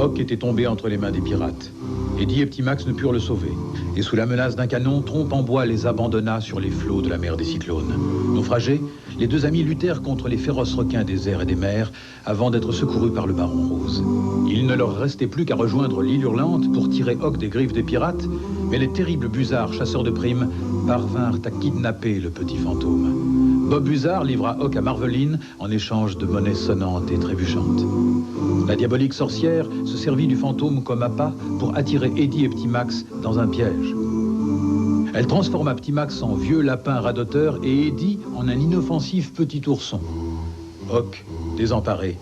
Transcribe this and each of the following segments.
Hoc était tombé entre les mains des pirates. Eddie et Petit Max ne purent le sauver. Et sous la menace d'un canon, Trompe en Bois les abandonna sur les flots de la mer des Cyclones. Naufragés, les deux amis luttèrent contre les féroces requins des airs et des mers avant d'être secourus par le Baron Rose. Il ne leur restait plus qu'à rejoindre l'île Hurlante pour tirer Hoc des griffes des pirates, mais les terribles Busards, chasseurs de primes, parvinrent à kidnapper le petit fantôme. Bob Busard livra Hoc à Marveline en échange de monnaie sonnante et trébuchante. La diabolique sorcière se servit du fantôme comme appât pour attirer Eddie et Petit Max dans un piège. Elle transforma Petit Max en vieux lapin radoteur et Eddie en un inoffensif petit ourson. Hoc, désemparé,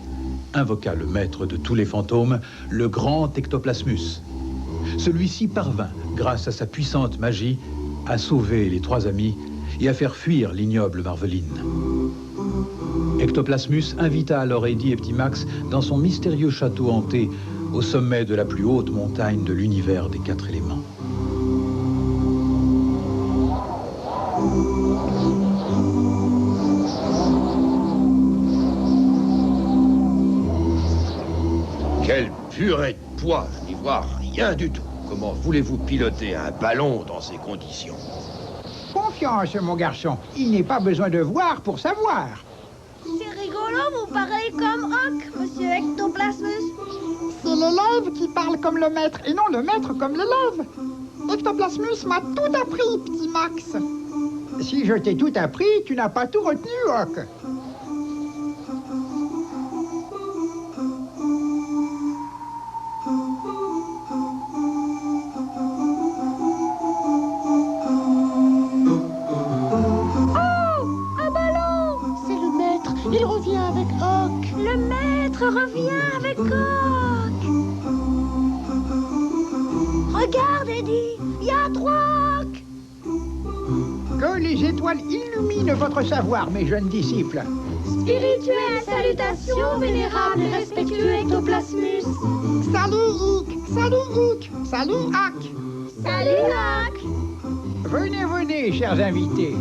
invoqua le maître de tous les fantômes, le grand Ectoplasmus. Celui-ci parvint, grâce à sa puissante magie, à sauver les trois amis et à faire fuir l'ignoble Marveline. Ectoplasmus invita alors Eddie et Petit Max dans son mystérieux château hanté, au sommet de la plus haute montagne de l'univers des 4 éléments. Quelle purée de poids, je n'y vois rien du tout. Comment voulez-vous piloter un ballon dans ces conditions? Confiance, mon garçon. Il n'est pas besoin de voir pour savoir. C'est rigolo, vous parlez comme Hoc, monsieur Ectoplasmus. C'est l'élève qui parle comme le maître et non le maître comme l'élève. Ectoplasmus m'a tout appris, Petit Max. Si je t'ai tout appris, tu n'as pas tout retenu, Hoc. Il revient avec Hoc. Le maître revient avec Hoc. Regarde, Eddie, il y a 3 Hoc. Que les étoiles illuminent votre savoir, mes jeunes disciples. Spirituelles salutations, vénérable et respectueux Ectoplasmus. Salut, Hic. Salut, Hic. Salut, Hac. Salut, Hoc. Venez, venez, chers invités.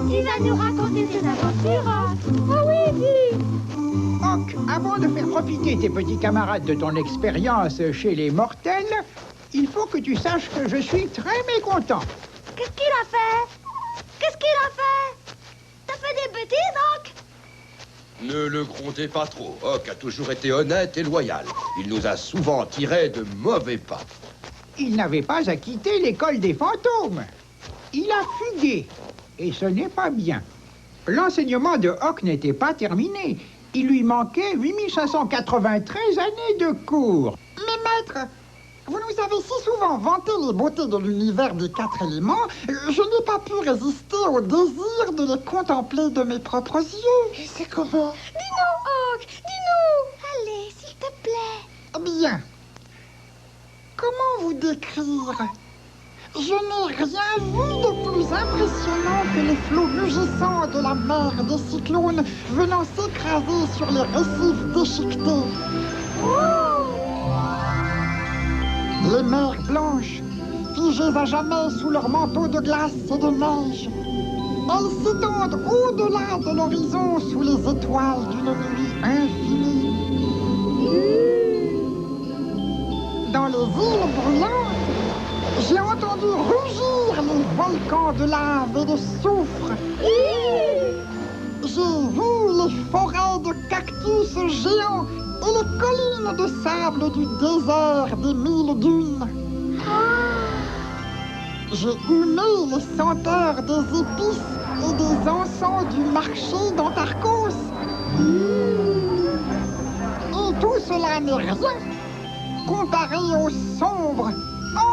Tu vas nous raconter tes aventures, Hoc. Ah oui, dis. Hoc, avant de faire profiter tes petits camarades de ton expérience chez les mortels, il faut que tu saches que je suis très mécontent. Qu'est-ce qu'il a fait? Qu'est-ce qu'il a fait? T'as fait des bêtises, Hoc? Ne le grondez pas trop. Hoc a toujours été honnête et loyal. Il nous a souvent tiré de mauvais pas. Il n'avait pas à quitter l'école des fantômes. Il a fugué. Et ce n'est pas bien. L'enseignement de Hoc n'était pas terminé. Il lui manquait 8593 années de cours. Mais maître, vous nous avez si souvent vanté les beautés de l'univers des 4 éléments, je n'ai pas pu résister au désir de les contempler de mes propres yeux. Et c'est comment? Dis-nous, Hoc, dis-nous. Allez, s'il te plaît. Bien. Comment vous décrire? Je n'ai rien vu de plus impressionnant que les flots mugissants de la mer des cyclones venant s'écraser sur les récifs déchiquetés. Les mers blanches, figées à jamais sous leur manteau de glace et de neige. Elles s'étendent au-delà de l'horizon sous les étoiles d'une nuit infinie. Dans les îles brûlantes, j'ai entendu rugir les volcans de lave et de soufre. J'ai vu les forêts de cactus géants et les collines de sable du désert des 1000 dunes. J'ai humé les senteurs des épices et des encens du marché d'Antarcos. Et tout cela n'est rien comparé aux sombres,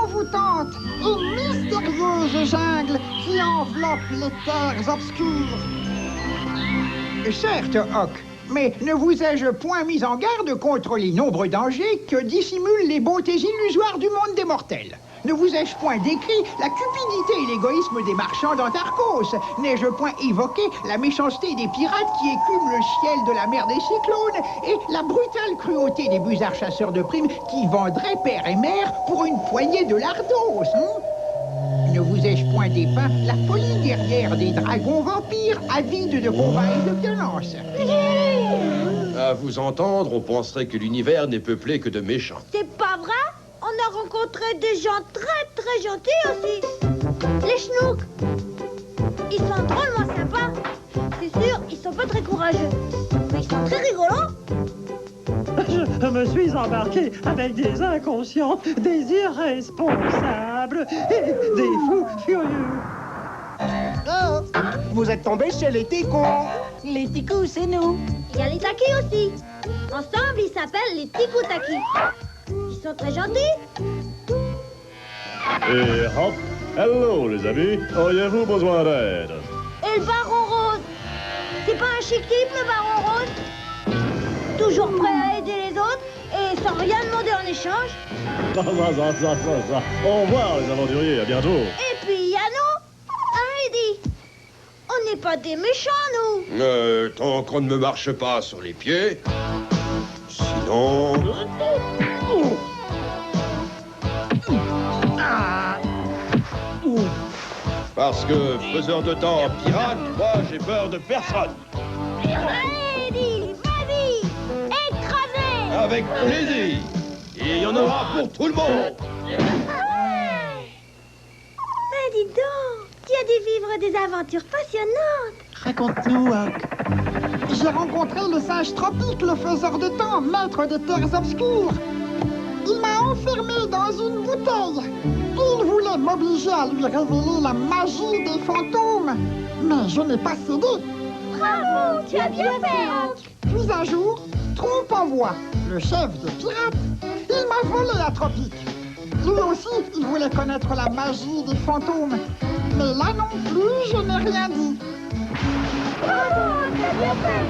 envoûtante et mystérieuse jungle qui enveloppe les terres obscures. Certes, Hoc, mais ne vous ai-je point mis en garde contre les nombreux dangers que dissimulent les beautés illusoires du monde des mortels? Ne vous ai-je point décrit la cupidité et l'égoïsme des marchands d'Antarcos? N'ai-je point évoqué la méchanceté des pirates qui écument le ciel de la mer des cyclones et la brutale cruauté des busards chasseurs de primes qui vendraient père et mère pour une poignée de lardos, Ne vous ai-je point dépeint la folie guerrière des dragons vampires avides de combats et de violence? À vous entendre, on penserait que l'univers n'est peuplé que de méchants. C'est pas vrai? On a rencontré des gens très gentils aussi. Les Schnooks. Ils sont drôlement sympas. C'est sûr, ils sont pas très courageux. Mais ils sont très rigolos. Je me suis embarqué avec des inconscients, des irresponsables et des fous furieux. Oh, vous êtes tombé chez les ticous. Les ticous, c'est nous. Il y a les Takis aussi. Ensemble, ils s'appellent les Ticou-Takis. Ils sont très gentils. Et hop, hello les amis, auriez-vous besoin d'aide? Et le baron rose. C'est pas un chic type, le baron rose? Toujours prêt à aider les autres et sans rien demander en échange. Ça. Au revoir les aventuriers, à bientôt. Et puis, il y a nous. Hein, Eddie? On n'est pas des méchants, nous. Tant qu'on ne me marche pas sur les pieds. Sinon... Parce que, faiseur de temps, pirate, moi, j'ai peur de personne. Allez, Eddie, vas-y. Écrasez. Avec plaisir. Et il y en aura pour tout le monde. Mais dis donc, tu as dû vivre des aventures passionnantes. Raconte-nous, Hawk. J'ai rencontré le singe tropique, le faiseur de temps, maître des terres obscures. Il m'a enfermé dans une bouteille. Il voulait m'obliger à lui révéler la magie des fantômes. Mais je n'ai pas cédé. Bravo, tu as bien fait, Hawk. Puis un jour, Trompe en Voix, le chef des pirates, il m'a volé la tropique. Lui aussi, il voulait connaître la magie des fantômes. Mais là non plus, je n'ai rien dit. Bravo, tu as bien fait.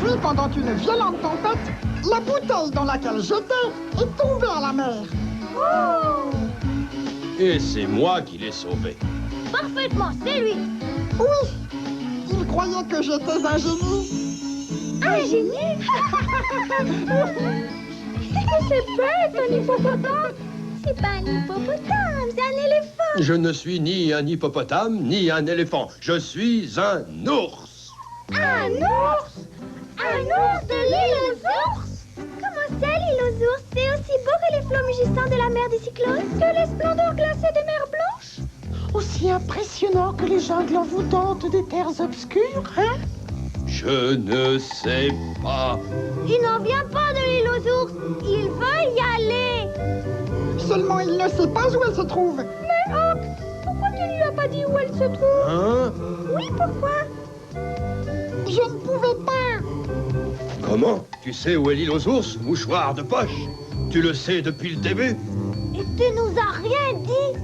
Puis, pendant une violente tempête, la bouteille dans laquelle j'étais est tombée à la mer. Oh, Et c'est moi qui l'ai sauvé. parfaitement, c'est lui. Oui, il croyait que j'étais un génie. Un génie. C'est bête, un hippopotame. C'est pas un hippopotame, c'est un éléphant. Je ne suis ni un hippopotame, ni un éléphant. Je suis un ours. Un ours. Un ours de l'île aux ours. Comment ça, l'île aux ours? C'est aussi beau que les flots mugissants de la mer des cyclones? Que les splendeurs glacées des mers blanches? Aussi impressionnant que les jungles envoûtantes des terres obscures, hein? Je ne sais pas. Il n'en vient pas de l'île aux ours. Il veut y aller. Seulement, il ne sait pas où elle se trouve. Mais Hawk, pourquoi tu ne lui as pas dit où elle se trouve? Hein? Oui, pourquoi? Je ne pouvais pas. Comment? Tu sais où est l'île aux ours, mouchoir de poche? Tu le sais depuis le début? Et tu nous as rien dit.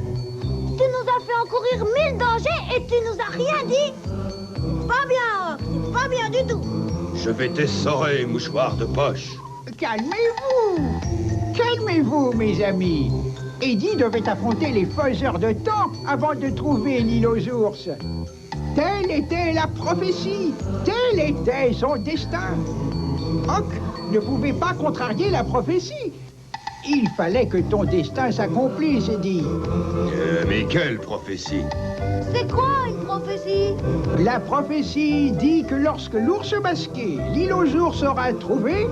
Tu nous as fait encourir 1000 dangers et tu nous as rien dit. Pas bien, Hawk. C'est pas bien du tout. Je vais t'essorer, mouchoir de poche. Calmez-vous. Calmez-vous, mes amis. Eddie devait affronter les faiseurs de temps avant de trouver l'île aux ours. Telle était la prophétie. Tel était son destin. Hawk ne pouvait pas contrarier la prophétie. Il fallait que ton destin s'accomplisse, Eddie. Mais quelle prophétie? C'est quoi une prophétie? La prophétie dit que lorsque l'ours masqué, l'île aux ours aura trouvé,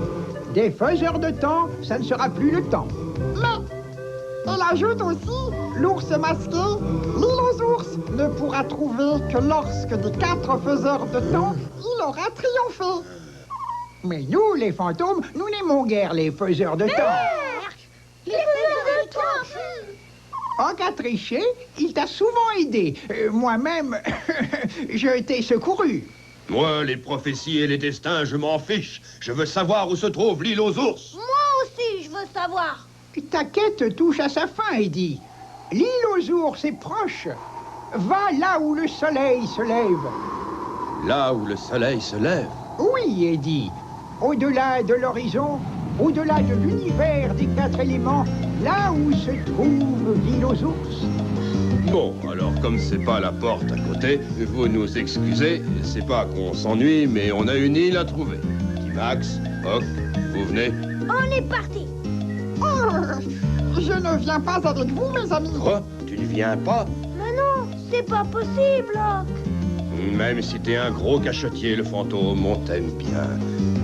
des faiseurs de temps, ça ne sera plus le temps. Mais elle ajoute aussi, l'ours masqué, l'île aux ours ne pourra trouver que lorsque des 4 faiseurs de temps, il aura triomphé. Mais nous, les fantômes, nous n'aimons guère les faiseurs de temps. Les faiseurs de temps. Hawk a triché, il t'a souvent aidé. Moi-même, je t'ai secouru. Moi, les prophéties et les destins, je m'en fiche. Je veux savoir où se trouve l'île aux ours. Moi aussi, je veux savoir. Ta quête touche à sa fin, Eddie. L'île aux ours est proche. Va là où le soleil se lève. Là où le soleil se lève. Oui, Eddie. Au-delà de l'horizon, au-delà de l'univers des 4 éléments, là où se trouve l'île aux ours. Bon, alors comme c'est pas la porte à côté, vous nous excusez. C'est pas qu'on s'ennuie, mais on a une île à trouver. Petit Max, Hawk, vous venez? On est parti. Oh, je ne viens pas avec vous, mes amis. Quoi? Tu ne viens pas? Mais non, c'est pas possible, Hawk. Même si t'es un gros cachetier, le fantôme, on t'aime bien.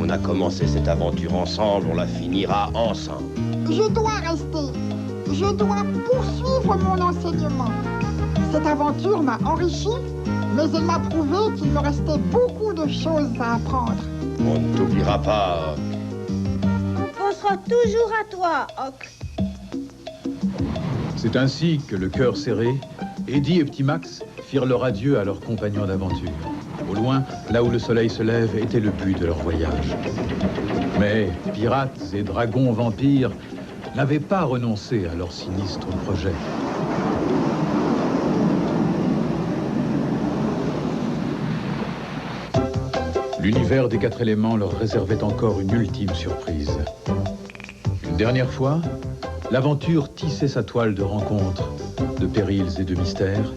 On a commencé cette aventure ensemble, on la finira ensemble. Je dois rester. Je dois poursuivre mon enseignement. Cette aventure m'a enrichi, mais elle m'a prouvé qu'il me restait beaucoup de choses à apprendre. On ne t'oubliera pas. On pensera toujours à toi, Hoc. C'est ainsi que, le cœur serré, Eddie et Petit Max firent leur adieu à leurs compagnons d'aventure. Au loin, là où le soleil se lève, était le but de leur voyage. Mais pirates et dragons vampires n'avaient pas renoncé à leur sinistre projet. L'univers des 4 éléments leur réservait encore une ultime surprise. Une dernière fois, l'aventure tissait sa toile de rencontres, de périls et de mystères.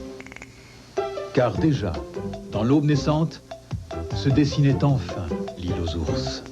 Car déjà, dans l'aube naissante, se dessinait enfin l'île aux ours.